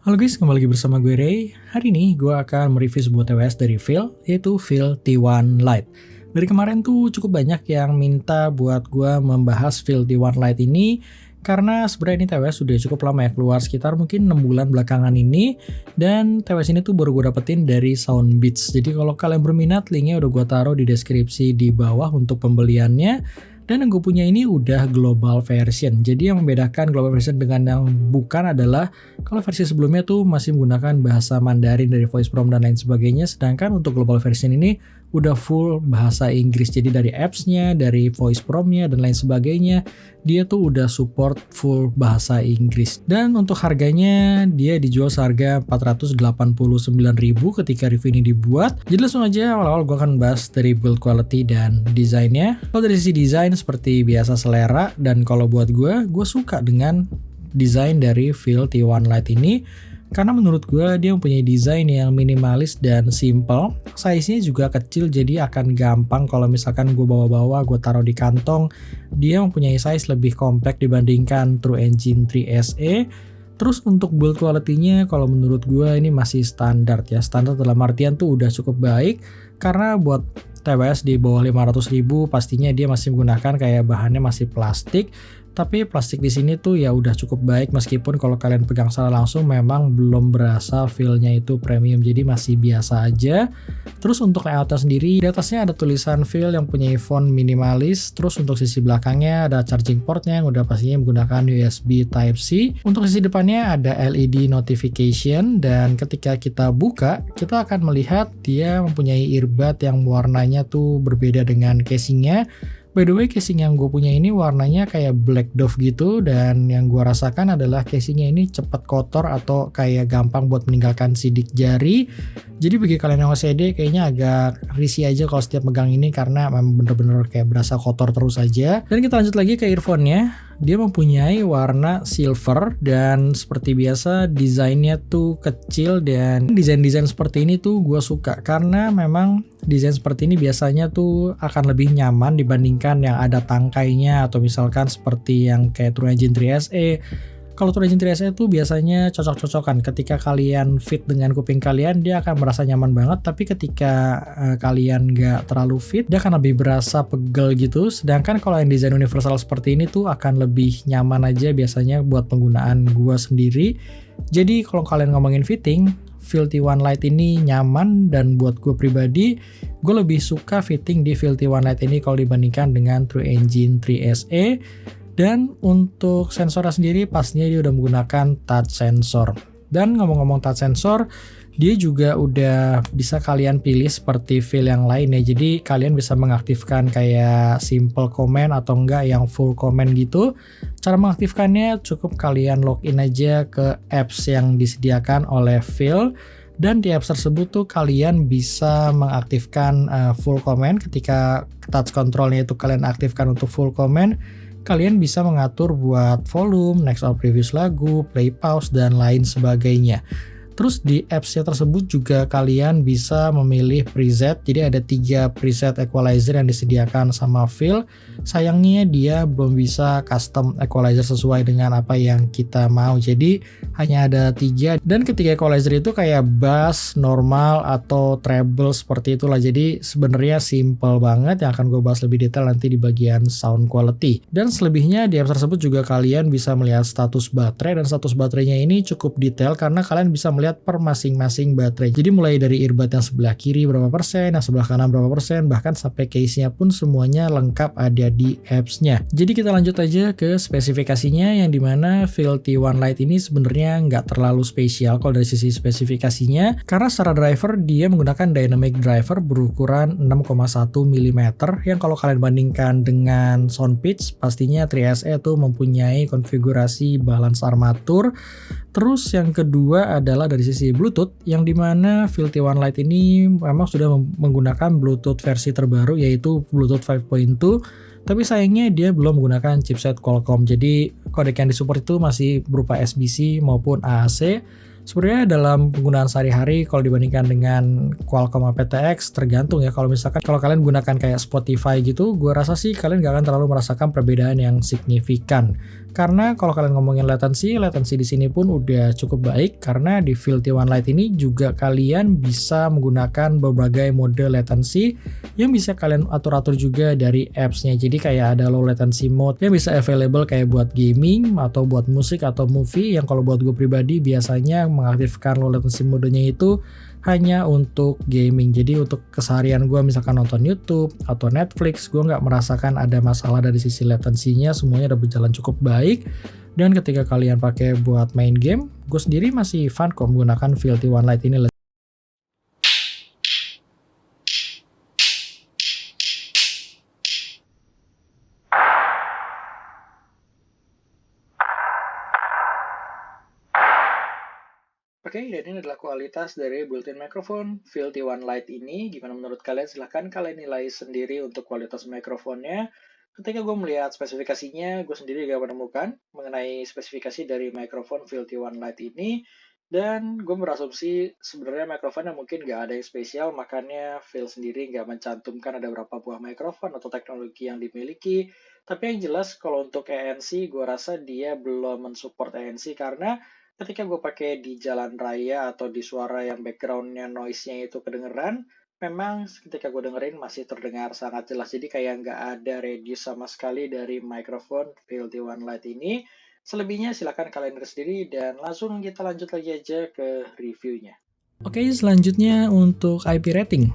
Halo guys, kembali lagi bersama gue Ray. Hari ini gue akan mereview sebuah TWS dari Phil, yaitu Phil T1 Lite. Dari kemarin tuh cukup banyak yang minta buat gue membahas Phil T1 Lite ini, karena sebenarnya ini TWS sudah cukup lama ya, keluar sekitar mungkin 6 bulan belakangan ini. Dan TWS ini tuh baru gue dapetin dari Soundbeats. Jadi kalau kalian berminat, linknya udah gue taruh di deskripsi di bawah untuk pembeliannya. Dan yang gue punya ini udah global version. Jadi yang membedakan global version dengan yang bukan adalah kalau versi sebelumnya tuh masih menggunakan bahasa Mandarin dari voice prompt dan lain sebagainya. Sedangkan untuk global version ini udah full bahasa Inggris. Jadi dari apps-nya, dari voice prompt-nya dan lain sebagainya, dia tuh udah support full bahasa Inggris. Dan untuk harganya dia dijual seharga 489.000 ketika review ini dibuat. Jadi langsung aja awal-awal gue akan bahas dari build quality dan desainnya. Kalau dari sisi desain seperti biasa selera, dan kalau buat gue suka dengan desain dari Phil T1 Lite ini. Karena menurut gue dia mempunyai desain yang minimalis dan simple. Size-nya juga kecil, jadi akan gampang kalau misalkan gue bawa-bawa, gue taruh di kantong. Dia mempunyai size lebih compact dibandingkan True Engine 3 SE. Terus untuk build quality-nya kalau menurut gue ini masih standar ya. Standar dalam artian tuh udah cukup baik. Karena buat TWS di bawah 500.000 pastinya dia masih menggunakan kayak bahannya masih plastik. Tapi plastik di sini tuh ya udah cukup baik, meskipun kalau kalian pegang secara langsung memang belum berasa feel-nya itu premium, jadi masih biasa aja. Terus untuk layout-nya sendiri, di atasnya ada tulisan Phil yang punya font minimalis. Terus untuk sisi belakangnya ada charging portnya yang udah pastinya menggunakan USB Type-C. Untuk sisi depannya ada LED notification, dan ketika kita buka, kita akan melihat dia mempunyai earbud yang warnanya tuh berbeda dengan casingnya. By the way, casing yang gue punya ini warnanya kayak black dove gitu, dan yang gue rasakan adalah casingnya ini cepat kotor atau kayak gampang buat meninggalkan sidik jari. Jadi bagi kalian yang OCD kayaknya agak risih aja kalau setiap megang ini, karena memang bener-bener kayak berasa kotor terus aja. Dan kita lanjut lagi ke earphone-nya. Dia mempunyai warna silver, dan seperti biasa desainnya tuh kecil, dan desain-desain seperti ini tuh gue suka karena memang desain seperti ini biasanya tuh akan lebih nyaman dibandingkan yang ada tangkainya, atau misalkan seperti yang kayak True Engine 3 SE. Kalau True Engine 3 SE tuh biasanya cocok-cocokan, ketika kalian fit dengan kuping kalian dia akan merasa nyaman banget, tapi ketika kalian nggak terlalu fit dia akan lebih berasa pegel gitu. Sedangkan kalau yang desain universal seperti ini tuh akan lebih nyaman aja biasanya buat penggunaan gua sendiri. Jadi kalau kalian ngomongin fitting, Phil T1 Lite ini nyaman, dan buat gue pribadi gue lebih suka fitting di Phil T1 Lite ini kalau dibandingkan dengan True Engine 3 SE. Dan untuk sensornya sendiri pastinya dia udah menggunakan touch sensor. Dan ngomong-ngomong touch sensor, dia juga udah bisa kalian pilih seperti Phil yang lain ya. Jadi kalian bisa mengaktifkan kayak simple command atau enggak yang full command gitu. Cara mengaktifkannya cukup kalian login aja ke apps yang disediakan oleh Phil. Dan di apps tersebut tuh kalian bisa mengaktifkan full command. Ketika touch controlnya itu kalian aktifkan untuk full command, kalian bisa mengatur buat volume, next or previous lagu, play pause, dan lain sebagainya. Terus di apps-nya tersebut juga kalian bisa memilih preset. Jadi ada 3 preset equalizer yang disediakan sama Phil. Sayangnya dia belum bisa custom equalizer sesuai dengan apa yang kita mau. Jadi hanya ada 3, dan ketiga equalizer itu kayak bass, normal, atau treble seperti itulah. Jadi sebenarnya simple banget, yang akan gue bahas lebih detail nanti di bagian sound quality. Dan selebihnya di apps tersebut juga kalian bisa melihat status baterai, dan status baterainya ini cukup detail karena kalian bisa melihat per masing-masing baterai. Jadi mulai dari earbud yang sebelah kiri berapa persen, yang sebelah kanan berapa persen, bahkan sampai case-nya pun semuanya lengkap ada di apps-nya. Jadi kita lanjut aja ke spesifikasinya, yang dimana Phil T1 Lite ini sebenarnya nggak terlalu spesial kalau dari sisi spesifikasinya, karena secara driver dia menggunakan dynamic driver berukuran 6,1 mm, yang kalau kalian bandingkan dengan sound pitch pastinya 3SE tuh mempunyai konfigurasi balance armatur. Terus yang kedua adalah dari sisi Bluetooth, yang dimana Phil T1 Lite ini memang sudah menggunakan Bluetooth versi terbaru, yaitu Bluetooth 5.2, tapi sayangnya dia belum menggunakan chipset Qualcomm. Jadi kodek yang disupport itu masih berupa SBC maupun AAC. Sebenarnya dalam penggunaan sehari-hari kalau dibandingkan dengan Qualcomm aptX tergantung ya. Kalau misalkan kalau kalian gunakan kayak Spotify gitu, gue rasa sih kalian gak akan terlalu merasakan perbedaan yang signifikan. Karena kalau kalian ngomongin latency di sini pun udah cukup baik karena di Field T1 Lite ini juga kalian bisa menggunakan berbagai mode latency yang bisa kalian atur-atur juga dari apps-nya. Jadi kayak ada low latency mode yang bisa available kayak buat gaming atau buat musik atau movie, yang kalau buat gue pribadi biasanya mengaktifkan low latency modenya itu hanya untuk gaming. Jadi untuk keseharian gue misalkan nonton YouTube atau Netflix, gue nggak merasakan ada masalah dari sisi latensinya, semuanya udah berjalan cukup baik. Dan ketika kalian pakai buat main game, gue sendiri masih fun kok menggunakan Field T1 Lite ini. Oke, dan ini adalah kualitas dari built-in microphone Field T1 Lite ini. Gimana menurut kalian? Silahkan kalian nilai sendiri untuk kualitas mikrofonnya. Ketika gue melihat spesifikasinya, gue sendiri gak menemukan mengenai spesifikasi dari mikrofon Field T1 Lite ini. Dan gue berasumsi sebenarnya mikrofonnya mungkin gak ada yang spesial, makanya Phil sendiri gak mencantumkan ada berapa buah mikrofon atau teknologi yang dimiliki. Tapi yang jelas kalau untuk ANC, gue rasa dia belum mensupport ANC karena ketika gue pakai di jalan raya atau di suara yang background-nya noise-nya itu kedengeran, memang ketika gue dengerin masih terdengar sangat jelas. Jadi kayak nggak ada reduce sama sekali dari microphone Field T1 Lite ini. Selebihnya silakan kalian lihat sendiri dan langsung kita lanjut lagi aja ke reviewnya. Oke, selanjutnya untuk IP rating.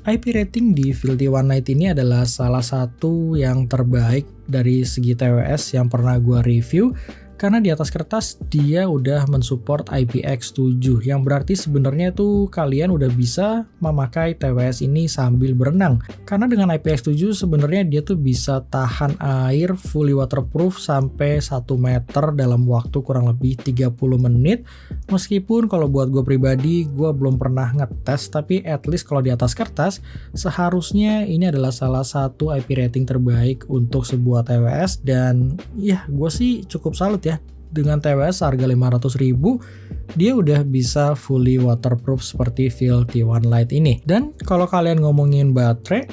IP rating di Field T1 Lite ini adalah salah satu yang terbaik dari segi TWS yang pernah gue review. Karena di atas kertas dia udah mensupport IPX7, yang berarti sebenarnya tuh kalian udah bisa memakai TWS ini sambil berenang. Karena dengan IPX7 sebenarnya dia tuh bisa tahan air fully waterproof sampai 1 meter dalam waktu kurang lebih 30 menit. Meskipun kalau buat gue pribadi, gue belum pernah ngetes, tapi at least kalau di atas kertas, seharusnya ini adalah salah satu IP rating terbaik untuk sebuah TWS. Dan ya gue sih cukup salut ya. Dengan TWS harga 500.000, dia udah bisa fully waterproof seperti Field T1 Lite ini. Dan kalau kalian ngomongin baterai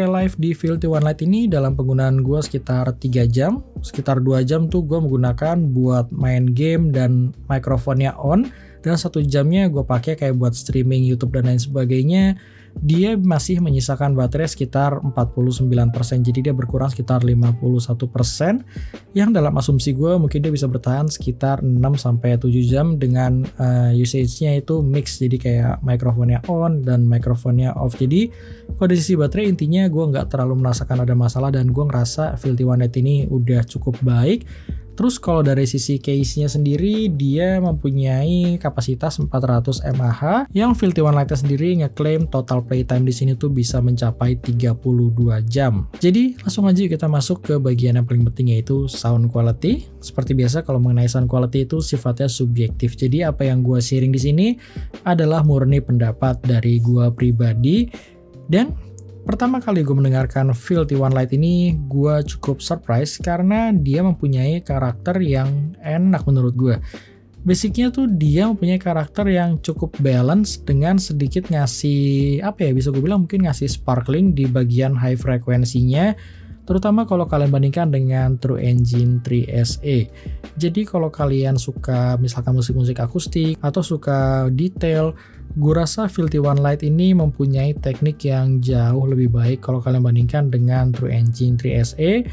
life di Field T1 Lite ini dalam penggunaan gue sekitar 3 jam. Sekitar 2 jam tuh gue menggunakan buat main game dan mikrofonnya on. Dan 1 jamnya gue pakai kayak buat streaming YouTube dan lain sebagainya. Dia masih menyisakan baterai sekitar 49%, jadi dia berkurang sekitar 51%, yang dalam asumsi gue mungkin dia bisa bertahan sekitar 6-7 jam dengan usage-nya itu mix, jadi kayak mikrofonnya on dan mikrofonnya off. Jadi kalau dari sisi baterai intinya gue nggak terlalu merasakan ada masalah dan gue ngerasa Field T1 Lite ini udah cukup baik. Terus kalau dari sisi case-nya sendiri, dia mempunyai kapasitas 400 mAh, yang Field T1 Lite sendiri ngeklaim total playtime di sini tuh bisa mencapai 32 jam. Jadi langsung aja kita masuk ke bagian yang paling penting, yaitu sound quality. Seperti biasa kalau mengenai sound quality itu sifatnya subjektif. Jadi apa yang gue sharing di sini adalah murni pendapat dari gue pribadi. Dan pertama kali gue mendengarkan Field T1 Lite ini, gue cukup surprise karena dia mempunyai karakter yang enak menurut gue. Basicnya tuh dia mempunyai karakter yang cukup balance dengan sedikit ngasih, bisa gue bilang mungkin ngasih sparkling di bagian high frekuensinya. Terutama kalau kalian bandingkan dengan True Engine 3SE. Jadi kalau kalian suka misalkan musik-musik akustik atau suka detail, gue rasa Field T1 Lite ini mempunyai teknik yang jauh lebih baik kalau kalian bandingkan dengan True Engine 3SE.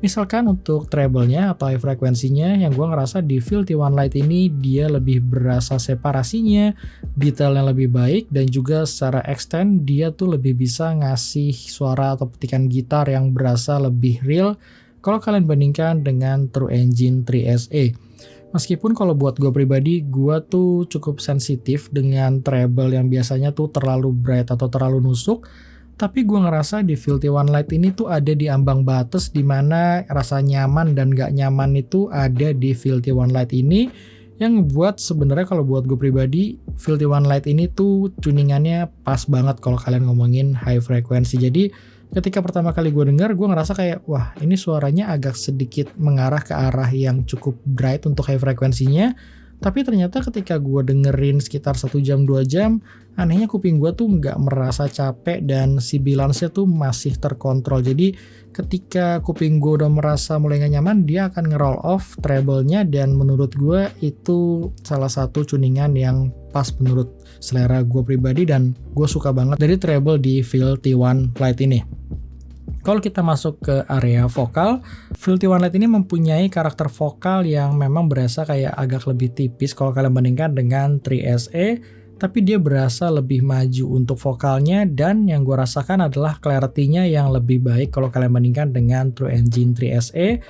Misalkan untuk treble-nya atau high frekuensinya, yang gue ngerasa di Field T1 Lite ini dia lebih berasa separasinya, detailnya lebih baik, dan juga secara extend dia tuh lebih bisa ngasih suara atau petikan gitar yang berasa lebih real kalau kalian bandingkan dengan True Engine 3SE. Meskipun kalau buat gue pribadi, gue tuh cukup sensitif dengan treble yang biasanya tuh terlalu bright atau terlalu nusuk. Tapi gue ngerasa di Field T1 Lite ini tuh ada di ambang batas di mana rasa nyaman dan gak nyaman itu ada di Field T1 Lite ini, yang ngebuat sebenarnya kalau buat gue pribadi Field T1 Lite ini tuh tuningannya pas banget kalau kalian ngomongin high frequency. Jadi ketika pertama kali gue denger, gue ngerasa kayak wah ini suaranya agak sedikit mengarah ke arah yang cukup bright untuk high frekuensinya. Tapi ternyata ketika gue dengerin sekitar 1 jam 2 jam, anehnya kuping gue tuh nggak merasa capek dan si balance-nya tuh masih terkontrol. Jadi ketika kuping gue udah merasa mulai gak nyaman, dia akan nge-roll off treble-nya, dan menurut gue itu salah satu tuningan yang pas menurut selera gue pribadi, dan gue suka banget dari treble di Feel T1 Lite ini. Kalau kita masuk ke area vokal, Feel T1 Lite ini mempunyai karakter vokal yang memang berasa kayak agak lebih tipis kalau kalian bandingkan dengan 3SE, tapi dia berasa lebih maju untuk vokalnya, dan yang gue rasakan adalah clarity-nya yang lebih baik kalau kalian bandingkan dengan True Engine 3SE.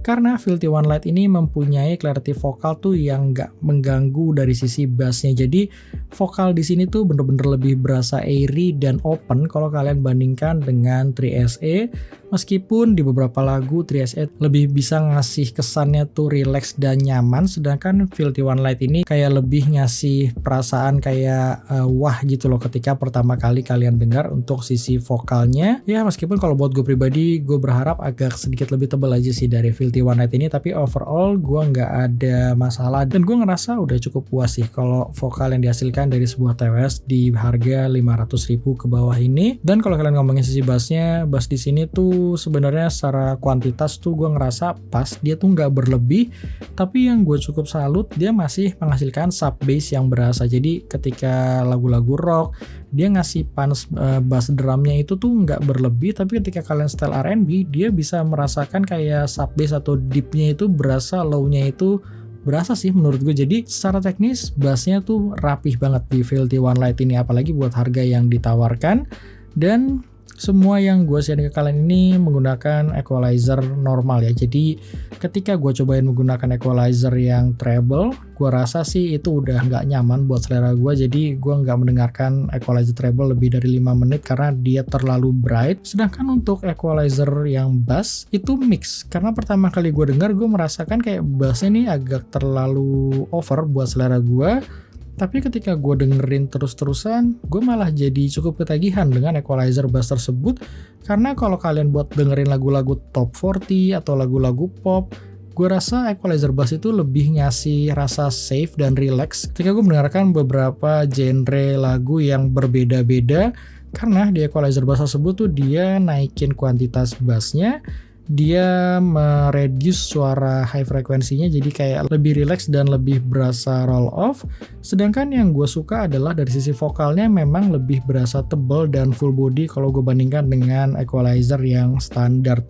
Karena Feel T1 Lite ini mempunyai clarity vokal tuh yang nggak mengganggu dari sisi bassnya. Jadi vokal di sini tuh bener-bener lebih berasa airy dan open kalau kalian bandingkan dengan 3SE. Meskipun di beberapa lagu 3SE lebih bisa ngasih kesannya tuh relax dan nyaman, sedangkan Feel T1 Lite ini kayak lebih ngasih perasaan kayak wah gitu loh ketika pertama kali kalian dengar untuk sisi vokalnya. Ya meskipun kalau buat gue pribadi, gue berharap agak sedikit lebih tebal aja sih dari Feel T1 Lite ini, tapi overall gue nggak ada masalah, dan gue ngerasa udah cukup puas sih kalau vokal yang dihasilkan dari sebuah TWS di harga 500.000 ke bawah ini. Dan kalau kalian ngomongin sisi bassnya, bass di sini tuh sebenarnya secara kuantitas tuh gue ngerasa pas, dia tuh nggak berlebih, tapi yang gue cukup salut dia masih menghasilkan sub bass yang berasa. Jadi ketika lagu-lagu rock dia ngasih punch bass drumnya itu tuh nggak berlebih, tapi ketika kalian style R&B dia bisa merasakan kayak sub bass atau deepnya itu berasa, low-nya itu berasa sih menurut gue. Jadi secara teknis bassnya tuh rapih banget di Feel T1 Lite ini, apalagi buat harga yang ditawarkan. Dan semua yang gue sharing ke kalian ini menggunakan equalizer normal ya. Jadi ketika gue cobain menggunakan equalizer yang treble, gue rasa sih itu udah nggak nyaman buat selera gue. Jadi gue nggak mendengarkan equalizer treble lebih dari 5 menit karena dia terlalu bright. Sedangkan untuk equalizer yang bass itu mix, karena pertama kali gue dengar gue merasakan kayak bassnya ini agak terlalu over buat selera gue. Tapi ketika gue dengerin terus-terusan, gue malah jadi cukup ketagihan dengan equalizer bass tersebut. Karena kalau kalian buat dengerin lagu-lagu top 40 atau lagu-lagu pop, gue rasa equalizer bass itu lebih ngasih rasa safe dan relax ketika gue mendengarkan beberapa genre lagu yang berbeda-beda. Karena di equalizer bass tersebut tuh dia naikin kuantitas bassnya, dia mereduce suara high frekuensinya, jadi kayak lebih relax dan lebih berasa roll off. Sedangkan yang gue suka adalah dari sisi vokalnya memang lebih berasa tebal dan full body kalau gue bandingkan dengan equalizer yang standar.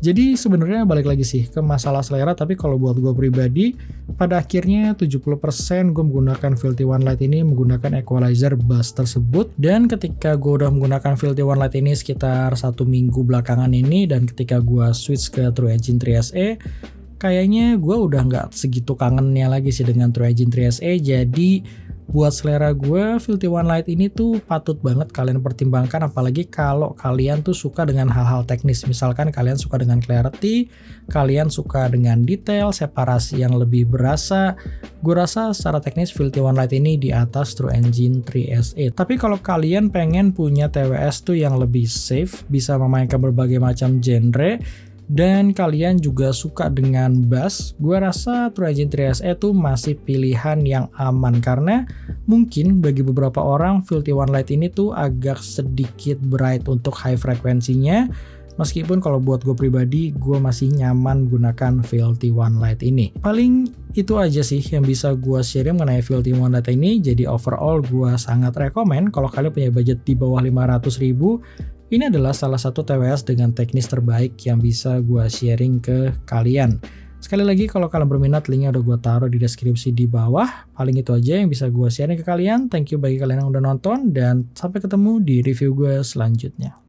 Jadi sebenarnya balik lagi sih ke masalah selera, tapi kalau buat gue pribadi pada akhirnya 70% gue menggunakan Feel T1 Lite ini menggunakan equalizer bass tersebut. Dan ketika gue udah menggunakan Feel T1 Lite ini sekitar 1 minggu belakangan ini, dan ketika gue switch ke True Engine 3SE, kayaknya gue udah nggak segitu kangennya lagi sih dengan True Engine 3SE. Jadi buat selera gue, Feel T1 Lite ini tuh patut banget kalian pertimbangkan, apalagi kalau kalian tuh suka dengan hal-hal teknis. Misalkan kalian suka dengan clarity, kalian suka dengan detail, separasi yang lebih berasa. Gue rasa secara teknis Feel T1 Lite ini di atas True Engine 3SE. Tapi kalau kalian pengen punya TWS tuh yang lebih safe, bisa memainkan berbagai macam genre, dan kalian juga suka dengan bass, gue rasa True Engine 3SE itu masih pilihan yang aman. Karena mungkin bagi beberapa orang Feel T1 Lite ini tuh agak sedikit bright untuk high frekuensinya. Meskipun kalau buat gue pribadi, gue masih nyaman gunakan Feel T1 Lite ini. Paling itu aja sih yang bisa gue share mengenai Feel T1 Lite ini. Jadi overall gue sangat rekomen kalau kalian punya budget di bawah 500.000. Ini adalah salah satu TWS dengan teknis terbaik yang bisa gue sharing ke kalian. Sekali lagi kalau kalian berminat, linknya udah gue taruh di deskripsi di bawah. Paling itu aja yang bisa gue sharing ke kalian. Thank you bagi kalian yang udah nonton, dan sampai ketemu di review gue selanjutnya.